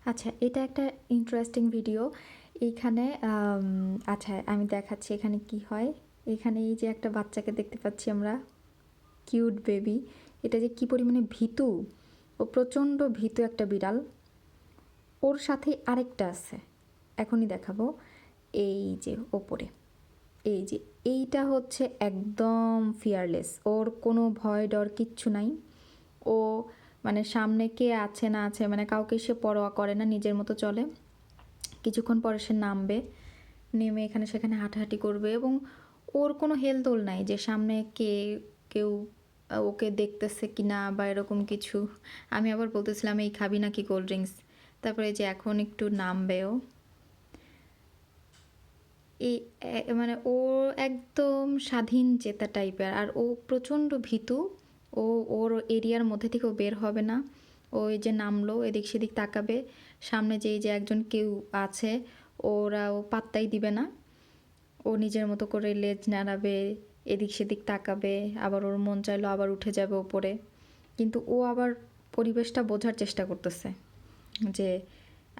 আচ্ছা, এটা একটা ইন্টারেস্টিং ভিডিও। এইখানে আচ্ছা আমি দেখাচ্ছি এখানে কি হয়। এখানে এই যে একটা বাচ্চাকে দেখতে পাচ্ছি আমরা, কিউট বেবি। এটা যে কি পরিমাণে ভীতু, ও প্রচণ্ড ভীতু একটা বিড়াল। ওর সাথে আরেকটা আছে, এখনই দেখাবো। এই যে ওপরে, এই যে এইটা হচ্ছে একদম ফিয়ারলেস, ওর কোনো ভয় ডর কিচ্ছু নাই। ও মানে সামনে কে আছে না আছে মানে কাউকে সে পরোয়া করে না, নিজের মতো চলে। কিছুক্ষণ পরে সে নামবে, নেমে এখানে সেখানে হাঁটাহাঁটি করবে এবং ওর কোনো হেলদোল নাই যে সামনে কেউ ওকে দেখতেছে কি না বা এরকম কিছু। আমি আবার বলতেছিলাম এই খাবি নাকি কোল্ড ড্রিঙ্কস, তারপরে যে এখন একটু নামবেও। এই মানে ও একদম স্বাধীন চেতা টাইপের, আর ও প্রচণ্ড ভীতু। ওর এরিয়ার মধ্যে থেকে ও বের হবে না। ও এই যে নামলো, এদিক সেদিক তাকাবে, সামনে যেই যে একজন কেউ আছে ওরা ও পাত্তাই দিবে না। ও নিজের মতো করে লেজ নাড়াবে, এদিক সেদিক তাকাবে, আবার ওর মন চাইলো আবার উঠে যাবে ওপরে। কিন্তু ও আবার পরিবেশটা বোঝার চেষ্টা করতেছে যে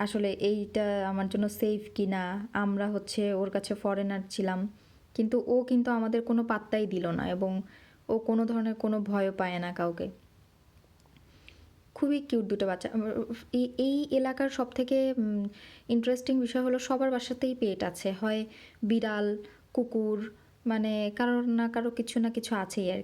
আসলে এইটা আমার জন্য সেফ কি না। আমরা হচ্ছে ওর কাছে ফরেনার ছিলাম, কিন্তু ও কিন্তু আমাদের কোনো পাত্তাই দিল না এবং ও কোনো ধরনের কোনো ভয়ও পায় না কাউকে। খুবই কিউট দুটো বাচ্চা। এই এলাকার সব থেকে ইন্টারেস্টিং বিষয় হলো সবার বাসাতেই পেট আছে, হয় বিড়াল, কুকুর, মানে কারোর না কারো কিছু না কিছু আছেই আর